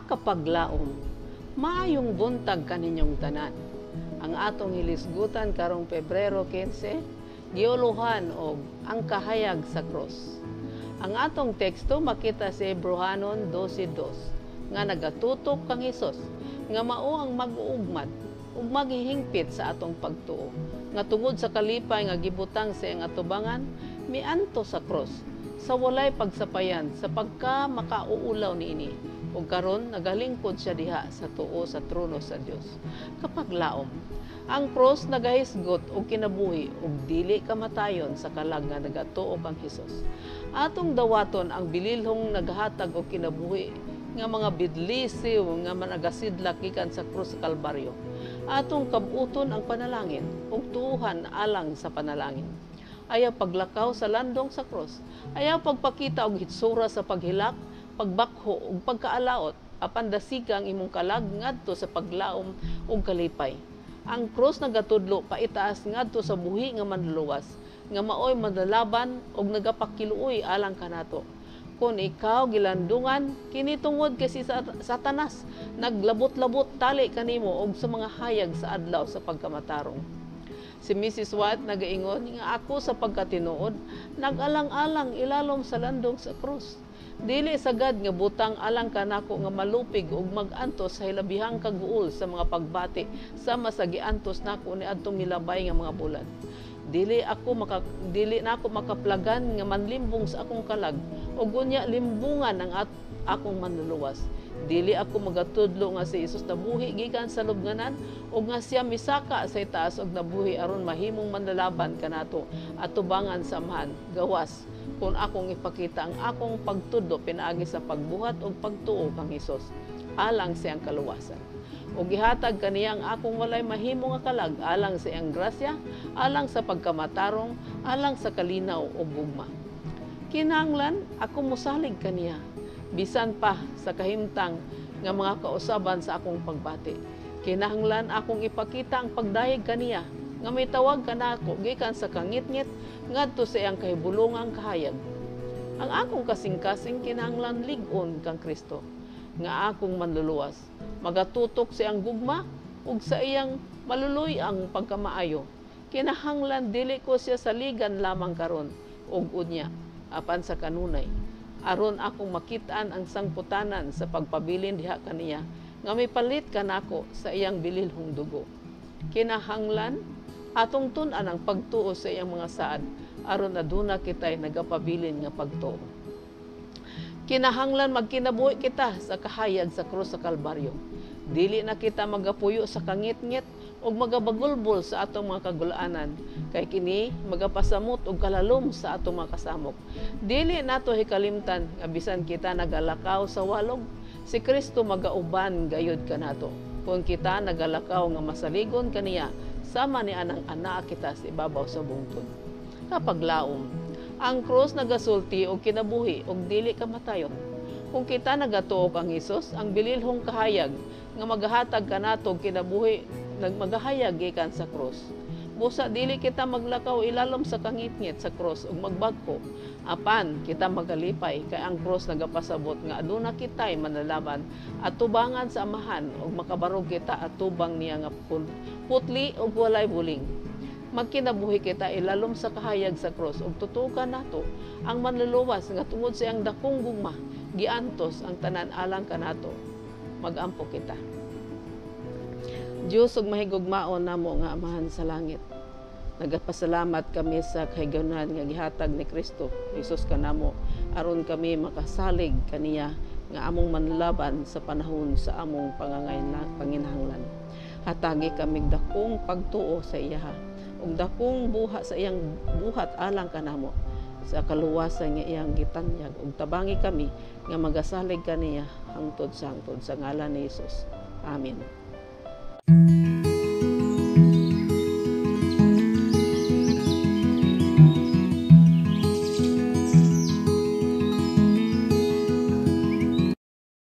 kapaglaom, maayong buntag kaninyong tanan. Ang atong hilisgutan karong Pebrero 15, giuluhan og ang kahayag sa cross. Ang atong teksto makita sa Hebrehanon 12:2 nga nagatutok kang Hesus nga mao ang mag-uugmad ug maghihingpit sa atong pagtuo nga tungod sa kalipay nga gibutang sa iyang atubangan mianto sa cross sa walay pagsapayan sa pagka makauulaw niini ug karon nagalingkod siya diha sa tuo sa trono sa Dios. Kapag laom, ang cross nagahisgot og kinabuhi ug dili kamatayon sa kalag nga nagatuo kang Hesus. Atong dawaton ang bililhong naghatag og kinabuhi nga mga bidlisiw nga managasidlak gikan sa krus sa Kalbaryo. Atong kabuton ang panalangin ug tuuhan alang sa panalangin. Ayaw paglakaw sa landong sa krus. Ayaw pagpakita og hitsura sa paghilak, pagbakho ug pagkaalaot apan dasigang imong kalag ngadto sa paglaom ug kalipay. Ang krus nagatudlo paitaas ngadto sa buhi nga manluluwas nga maoy madalaban ug nagapakiluoy alang kanato. Kung ikaw gilandungan kini tungod kay si Satanas naglabot-labot tali kanimo og sa mga hayag sa adlaw sa pagkamatarong. Si Mrs. Watt nagaingon nga ako sa pagkatinuod nag-alang-alang ilalom sa landong sa krus. Dili sagad nga butang alang kanako nga malupig ug mag-antos sa hilabihang kaguol sa mga pagbati sama sa giantos nako ni adtong milabay nga mga bulan. Dili na ako makaplagan nga manlimbong sa akong kalag ug unya limbungan ang akong manluluwas. Dili ako magatudlo nga si Hesus nabuhi gikan sa lubnganan ug nga siya misaka sa itaas ug nabuhi aron mahimong manlalaban kanato at tubangan sa amahan gawas kung akong ipakita ang akong pagtudlo pinaagi sa pagbuhat ug pagtuo kang Hesus alang siyang kaluwasan. O gihatag kaniya ang akong walay mahimo nga kalag alang sa iyang grasya, alang sa pagkamatarong, alang sa kalinaw o gugma. Kinahanglan ako mosalig kaniya, bisan pa sa kahimtang nga mga kausaban sa akong pagbati. Kinahanglan akong ipakita ang pagdayeg kaniya, nga may tawag kanako gikan sa kangit-ngit ngadto sa iyang kahibulongang kahayag. Ang akong kasing-kasing kinahanglan lig-on kang Kristo, nga akong manluluwas. Magatutok sa iyang gugma ug sa iyang maluluy ang pagkamaayo. Kinahanglan dili ko siya saligan lamang karon ug unya apan sa kanunay aron akong makitaan ang sangputanan sa pagpabilin diha kaniya nga may palit kanako sa iyang bililhong dugo. Kinahanglan atong tun-an ang pagtuo sa iyang mga saad aron aduna kitay nagapabilin nga pagtuo. Kinahanglan magkinabuhi kita sa kahayag sa krus sa Kalbaryo. Dili na kita magapuyo sa kangit-ngit o magabagulbol sa atong mga kagulaanan. Kay kini magapasamot og kalalom sa atong mga kasamok. Dili nato hikalimtan nga bisan kita nagalakaw sa walog, si Kristo magauban gayud kanato. Kung kita nagalakaw nga masaligon kaniya, sama ni anang anak kita sa ibabaw sa bungtod. Kapag laom, ang krus nagasulti og kinabuhi og dili kamatayon. Kung kita nagatuo kang Hesus, ang bililhong kahayag nga magahatag kanato og kinabuhi nagmagahayag gikan sa krus. Busa dili kita maglakaw ilalom sa kangit-ngit sa krus ug magbagko. Apan kita magalipay kay ang krus nagapasabot nga aduna kitay manlalaban at tubangan sa amahan ug makabarog kita at tubang niya nga putli ug walay buling. Magkinabuhi kita ilalom sa kahayag sa krus ug tutukan nato ang manluluwas nga tungod sa iyang dakong gugma giantos ang tanan alang kanato. Magampo kita. Diyos ug mahigugmaon namo nga Amahan sa langit. Nagapasalamat kami sa kahigayunan nga gihatag ni Kristo Hesus kanamo aron kami makasalig kaniya nga among manlaban sa panahon sa among panginahanglan. Hatagi kami dakong pagtuo sa iya ug dakong buhat sa iyang buhat alang kanamo sa kaluwasan nga iyang gitanyag ug tabangi kami nga magasalig kaniya hangtod sa ngalan ni Hesus. Amen.